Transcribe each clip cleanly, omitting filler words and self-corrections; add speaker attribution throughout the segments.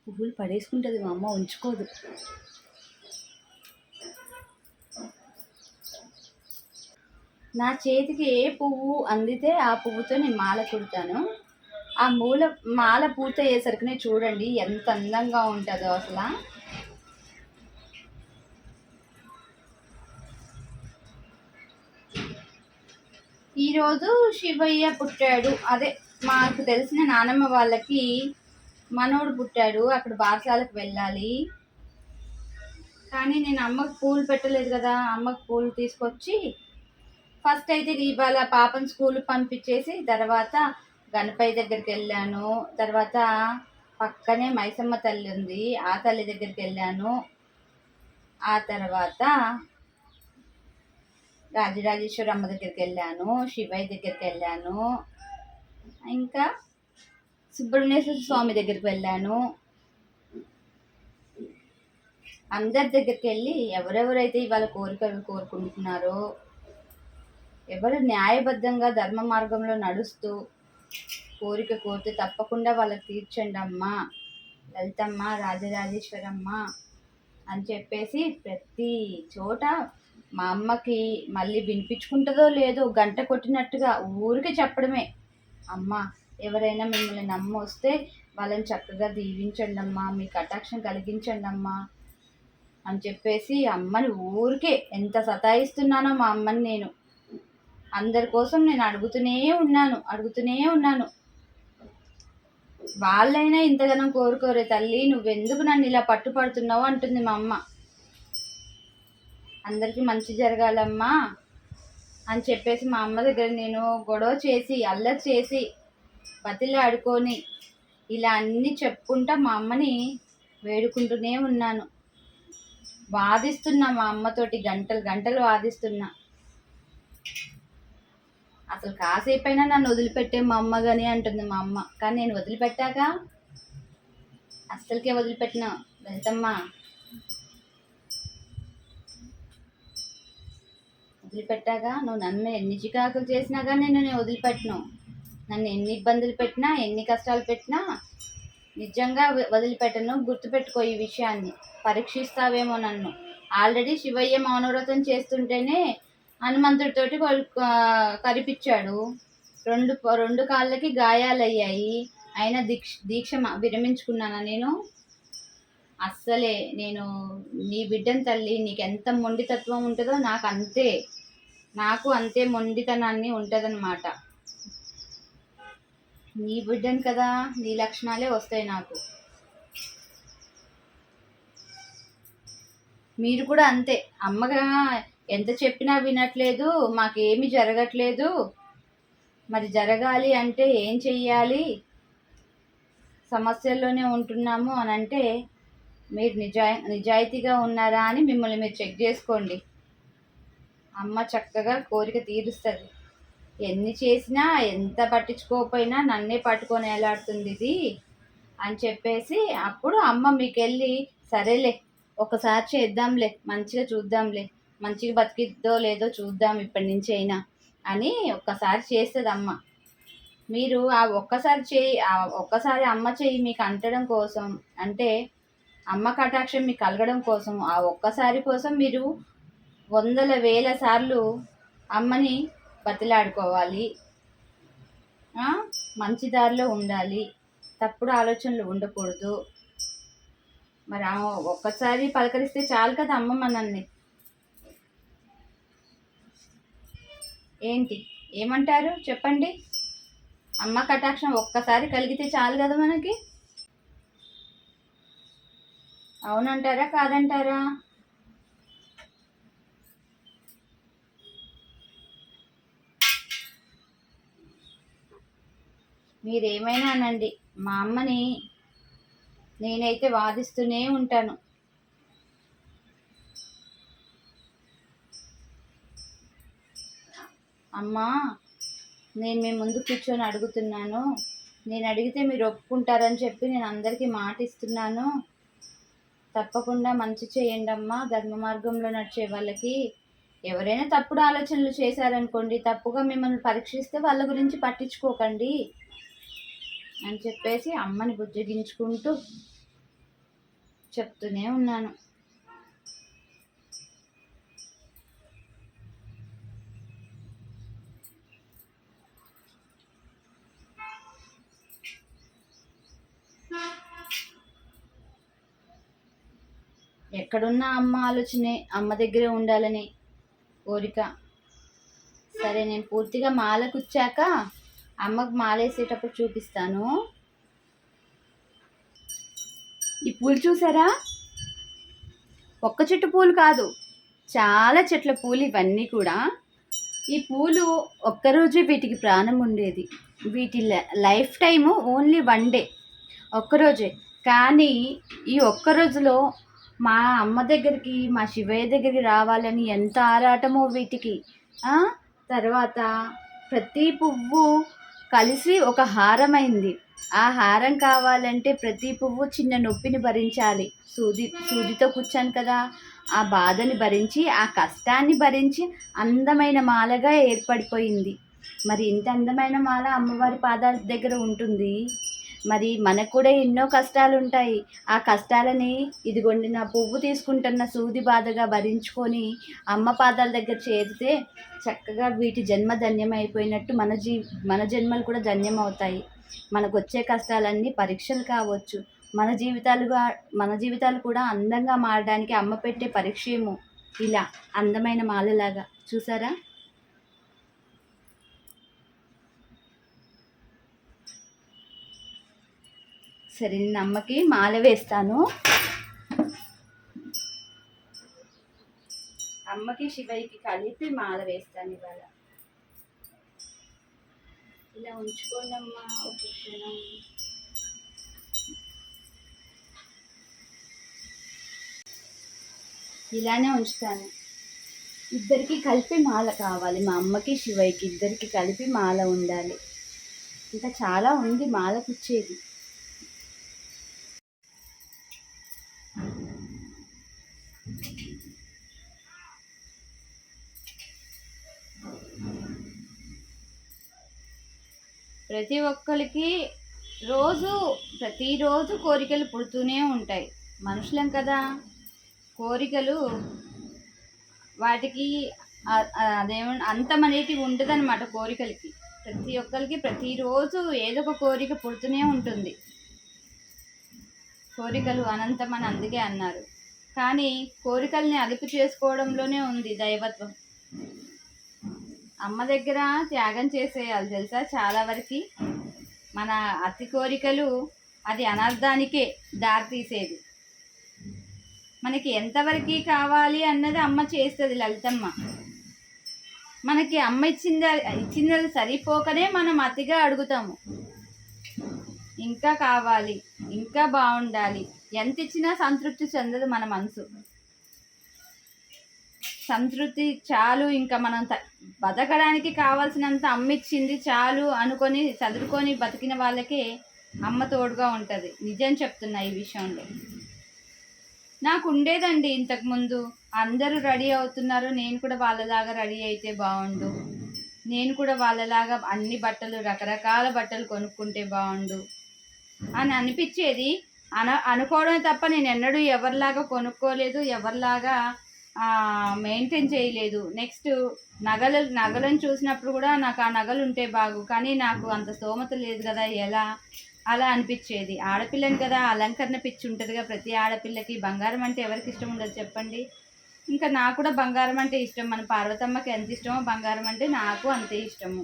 Speaker 1: పువ్వులు పడేసుకుంటుంది మా అమ్మ, ఉంచుకోదు. నా చేతికి ఏ పువ్వు అందితే ఆ పువ్వుతో నేను మాల కుడతాను. ఆ మాల పూర్తయ్యేసరికి చూడండి ఎంత అందంగా ఉంటుందో అసలు. ఈరోజు శివయ్య పుట్టాడు. అదే మాకు తెలిసిన నానమ్మ వాళ్ళకి మనోడు పుట్టాడు. అక్కడ బారసాలకు వెళ్ళాలి. కానీ నేను అమ్మకు పూలు పెట్టలేదు కదా. అమ్మకు పూలు తీసుకొచ్చి ఫస్ట్ అయితే ఇవాళ పాపను స్కూల్కి పంపించేసి తర్వాత గణపయ్య దగ్గరికి వెళ్ళాను. తర్వాత పక్కనే మైసమ్మ తల్లి ఉంది, ఆ తల్లి దగ్గరికి వెళ్ళాను. ఆ తర్వాత రాజరాజేశ్వరి అమ్మ దగ్గరికి వెళ్ళాను, శివయ్య దగ్గరికి వెళ్ళాను, ఇంకా సుబ్రహ్మణ్యేశ్వర స్వామి దగ్గరికి వెళ్ళాను. అందరి దగ్గరికి వెళ్ళి ఎవరెవరైతే ఇవాళ కోరికలు కోరుకుంటున్నారో, ఎవరు న్యాయబద్ధంగా ధర్మ మార్గంలో నడుస్తూ కోరిక కోరితే తప్పకుండా వాళ్ళకి తీర్చండి అమ్మా, లలితమ్మ, రాజరాజేశ్వరమ్మ అని చెప్పేసి ప్రతి చోట మా అమ్మకి మళ్ళీ వినిపించుకుంటుందో లేదో గంట కొట్టినట్టుగా ఊరికే చెప్పడమే. అమ్మ, ఎవరైనా మిమ్మల్ని నమ్మి వస్తే వాళ్ళని చక్కగా దీవించండి అమ్మా, మీ కటాక్షం కలిగించండి అమ్మా అని చెప్పేసి అమ్మని ఊరికే ఎంత సతాయిస్తున్నానో మా అమ్మని నేను. అందరి కోసం నేను అడుగుతూనే ఉన్నాను. వాళ్ళైనా ఇంతగానం కోరుకోరే తల్లి, నువ్వెందుకు నన్ను ఇలా పట్టుపడుతున్నావు అంటుంది మా అమ్మ. అందరికీ మంచి జరగాలమ్మా అని చెప్పేసి మా అమ్మ దగ్గర నేను గొడవ చేసి అల్లరి చేసి బతిలాడుకొని ఇలా అన్నీ చెప్పుకుంటా మా అమ్మని వేడుకుంటూనే ఉన్నాను. వాదిస్తున్నా మా అమ్మతోటి, గంటలు వాదిస్తున్నా. అసలు కాసేపైనా నన్ను వదిలిపెట్టే మా అమ్మ కానీ అంటుంది మా అమ్మ. కానీ నేను వదిలిపెట్టాక అస్సలకే వదిలిపెట్టిన. లలితమ్మ, వదిలిపెట్టాక నువ్వు నన్ను ఎన్ని చికాకులు చేసినా కానీ నేను వదిలిపెట్టను. నన్ను ఎన్ని ఇబ్బందులు పెట్టినా, ఎన్ని కష్టాలు పెట్టినా నిజంగా వదిలిపెట్టను. గుర్తుపెట్టుకో ఈ విషయాన్ని. పరీక్షిస్తావేమో నన్ను. ఆల్రెడీ శివయ్య మౌనవ్రతం చేస్తుంటేనే హనుమంతుడితోటి కరిపించాడు. రెండు కాళ్ళకి గాయాలయ్యాయి. అయినా దీక్ష విరమించుకున్నానా నేను? అస్సలే. నేను నీ బిడ్డను తల్లి, నీకు ఎంత మొండితత్వం ఉంటుందో నాకు అంతే మొండితనాన్ని ఉంటుందన్నమాట. నీ బిడ్డను కదా, నీ లక్షణాలే వస్తాయి నాకు. మీరు కూడా అంతే. అమ్మగా ఎంత చెప్పినా వినట్లేదు, మాకేమీ జరగట్లేదు, మరి జరగాలి అంటే ఏం చెయ్యాలి, సమస్యల్లోనే ఉంటున్నాము అని అంటే మీరు నిజాయితీగా ఉన్నారా అని మిమ్మల్ని మీరు చెక్ చేసుకోండి. అమ్మ చక్కగా కోరిక తీరుస్తుంది. ఎన్ని చేసినా, ఎంత పట్టించుకోకపోయినా నన్నే పట్టుకొని ఎలాడుతుంది ఇది అని చెప్పేసి అప్పుడు అమ్మ మీకు వెళ్ళి సరేలే ఒకసారి చేద్దాంలే, మంచిగా చూద్దాంలే, మంచిగా బతికిద్దో లేదో చూద్దాం ఇప్పటి నుంచి అయినా అని ఒక్కసారి చేస్తుంది అమ్మ. మీరు ఆ ఒక్కసారి అమ్మ చెయ్యి మీకు అంటడం కోసం, అంటే అమ్మ కటాక్షం మీకు కలగడం కోసం, ఆ ఒక్కసారి కోసం మీరు వందల వేల సార్లు అమ్మని బతిలాడుకోవాలి. మంచి దారిలో ఉండాలి, తప్పుడు ఆలోచనలు ఉండకూడదు. మరి ఒక్కసారి పలకరిస్తే చాలు కదా అమ్మ మనల్ని. ఏంటి ఏమంటారు చెప్పండి? అమ్మ కటాక్షం ఒక్కసారి కలిగితే చాలు కదా మనకి. అవునంటారా కాదంటారా? మీరేమైనా అనండి, మా అమ్మని నేనైతే వాదిస్తూనే ఉంటాను. అమ్మా, నేను మీ ముందు కూర్చొని అడుగుతున్నాను, నేను అడిగితే మీరు ఒప్పుకుంటారని చెప్పి నేను అందరికీ మాట ఇస్తున్నాను. తప్పకుండా మంచి చేయండి అమ్మా. ధర్మ మార్గంలో నడిచే వాళ్ళకి ఎవరైనా తప్పుడు ఆలోచనలు చేశారనుకోండి, తప్పుగా మిమ్మల్ని పరీక్షిస్తే వాళ్ళ గురించి పట్టించుకోకండి అని చెప్పేసి అమ్మని బుజ్జగించుకుంటూ చెప్తూనే ఉన్నాను. ఎక్కడున్నా అమ్మ ఆలోచనే, అమ్మ దగ్గరే ఉండాలని కోరిక. సరే, నేను పూర్తిగా మాల కుచ్చాక అమ్మకు మాలేసేటప్పుడు చూపిస్తాను. ఈ పూలు చూసారా? ఒక్క చెట్టు పూలు కాదు, చాలా చెట్ల పూలు ఇవన్నీ కూడా. ఈ పూలు ఒక్కరోజే వీటికి ప్రాణం ఉండేది. వీటి లైఫ్ టైము ఓన్లీ 1 డే, ఒక్కరోజే. కానీ ఈ ఒక్కరోజులో మా అమ్మ దగ్గరికి, మా శివయ్య దగ్గరికి రావాలని ఎంత ఆరాటమో వీటికి. తర్వాత ప్రతి పువ్వు కలిసి ఒక హారమైంది. ఆ హారం కావాలంటే ప్రతి పువ్వు చిన్న నొప్పిని భరించాలి. సూదితో కూర్చాను కదా, ఆ బాధని భరించి, ఆ కష్టాన్ని భరించి అందమైన మాలగా ఏర్పడిపోయింది. మరి ఇంత అందమైన మాల అమ్మవారి పాదాల దగ్గర ఉంటుంది. మరి మనకు కూడా ఎన్నో కష్టాలు ఉంటాయి. ఆ కష్టాలని ఇదిగోండి నా పువ్వు తీసుకుంటున్న సూది బాధగా భరించుకొని అమ్మ పాదాల దగ్గర చేరితే చక్కగా వీటి జన్మ ధన్యమైపోయినట్టు మన జన్మలు కూడా ధన్యమవుతాయి. మనకు వచ్చే కష్టాలన్నీ పరీక్షలు కావచ్చు. మన జీవితాలు కూడా అందంగా మారడానికి అమ్మ పెట్టే పరీక్ష ఏమో ఇలా అందమైన మాలలాగా. చూసారా? సరే, నేను అమ్మకి మాల వేస్తాను. అమ్మకి శివయ్యకి కలిపి మాల వేస్తాను ఇవాళ. ఇలా ఉంచుకోండి అమ్మా ఒక క్షణం. ఇలానే ఉంచుతాను. ఇద్దరికి కలిపి మాల కావాలి. మా అమ్మకి శివయ్యకి ఇద్దరికి కలిపి మాల ఉండాలి. ఇంకా చాలా ఉంది మాల కుచ్చేది. ప్రతి ఒక్కరికి ప్రతిరోజు కోరికలు పుడుతూనే ఉంటాయి. మనుషులం కదా, కోరికలు వాటికి అంతమనేది ఉండదన్నమాట. కోరికలకి ప్రతి ఒక్కరికి ప్రతిరోజు ఏదో ఒక కోరిక పుడుతూనే ఉంటుంది. కోరికలు అనంతమని అందుకే అన్నారు. కానీ కోరికల్ని అదుపు చేసుకోవడంలోనే ఉంది దైవత్వం. అమ్మ దగ్గర త్యాగం చేసేయాలి తెలుసా? చాలా వరకు మన అతి కోరికలు అది అనర్థానికే దారితీసేది. మనకి ఎంతవరకు కావాలి అన్నది అమ్మ చేస్తుంది లలితమ్మ. మనకి అమ్మ ఇచ్చింది సరిపోకనే మనం అతిగా అడుగుతాము. ఇంకా కావాలి, ఇంకా బాగుండాలి. ఎంత ఇచ్చినా సంతృప్తి చెందదు మన మనసు. సంతృప్తి చాలు, ఇంకా మనం బతకడానికి కావాల్సినంత అమ్మ ఇచ్చింది చాలు అనుకొని చదువుకొని బతికిన వాళ్ళకే అమ్మ తోడుగా ఉంటుంది. నిజం చెప్తున్నా ఈ విషయంలో. నాకు ఉండేదండి ఇంతకుముందు. అందరూ రెడీ అవుతున్నారు, నేను కూడా వాళ్ళలాగా రెడీ అయితే బాగుండు, నేను కూడా వాళ్ళలాగా అన్ని బట్టలు, రకరకాల బట్టలు కొనుక్కుంటే బాగుండు అని అనిపించేది. అనుకోవడమే తప్ప నేను ఎన్నడూ ఎవరిలాగా కొనుక్కోలేదు, ఎవరిలాగా మెయింటైన్ చేయలేదు. నెక్స్ట్ నగలను చూసినప్పుడు కూడా నాకు ఆ నగలు ఉంటే బాగు, కానీ నాకు అంత స్తోమత లేదు కదా, ఎలా అలా అనిపించేది. ఆడపిల్లని కదా, అలంకరణ పిచ్చి ఉంటుందిగా ప్రతి ఆడపిల్లకి. బంగారం అంటే ఎవరికి ఇష్టం ఉండదు చెప్పండి? ఇంకా నాకు కూడా బంగారం అంటే ఇష్టం. మన పార్వతమ్మకి ఎంత ఇష్టమో బంగారం అంటే నాకు అంతే ఇష్టము.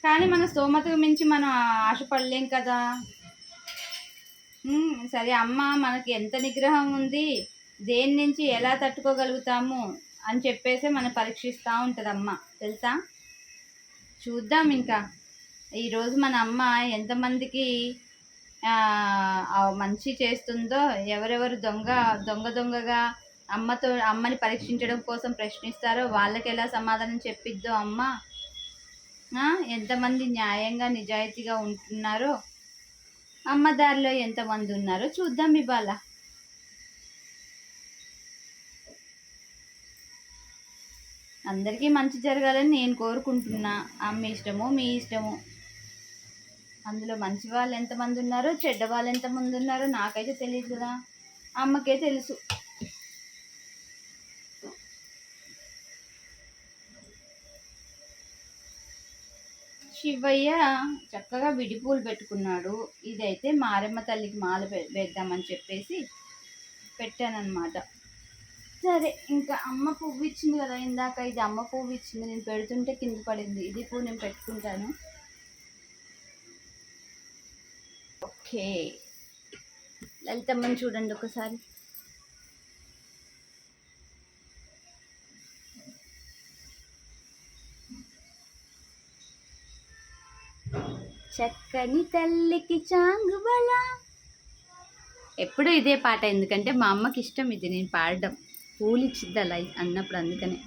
Speaker 1: కానీ మన స్తోమతకు మించి మనం ఆశపడలేం కదా. సరే, అమ్మ మనకి ఎంత నిగ్రహం ఉంది, దేని నుంచి ఎలా తట్టుకోగలుగుతాము అని చెప్పేసి మనం పరీక్షిస్తూ ఉంటుంది అమ్మ, తెలుసా? చూద్దాం ఇంకా ఈరోజు మన అమ్మ ఎంతమందికి మంచి చేస్తుందో, ఎవరెవరు దొంగగా అమ్మని పరీక్షించడం కోసం ప్రశ్నిస్తారో వాళ్ళకి ఎలా సమాధానం చెప్పిద్దో అమ్మ. ఎంతమంది న్యాయంగా నిజాయితీగా ఉంటున్నారో, అమ్మ దారిలో ఎంతమంది ఉన్నారో చూద్దాం ఇవాళ. అందరికీ మంచి జరగాలని నేను కోరుకుంటున్నా. అమ్మ ఇష్టమో మీ ఇష్టమో. అందులో మంచి వాళ్ళు ఎంతమంది ఉన్నారో చెడ్డ వాళ్ళు ఎంతమంది ఉన్నారో నాకైతే తెలియదు కదా, అమ్మకే తెలుసు. శివయ్య చక్కగా విడిపూలు పెట్టుకున్నాడు. ఇదైతే మారెమ్మ తల్లికి మాల వేద్దామని చెప్పేసి పెట్టానన్నమాట. సరే, ఇంకా అమ్మ పువ్వు ఇచ్చింది కదా ఇందాక, ఇది అమ్మ పువ్వు ఇచ్చింది, నేను పెడుతుంటే కింద పడింది. ఇది పువ్వు నేను పెట్టుకుంటాను. ఓకే, లలితమ్మని చూడండి ఒకసారి. చక్కని తల్లికి చాంగుబల. ఎప్పుడు ఇదే పాట, ఎందుకంటే మా అమ్మకి ఇష్టం ఇది నేను పాడడం. పూలు ఇచ్చిద్ది అలా అన్నప్పుడు, అందుకనే.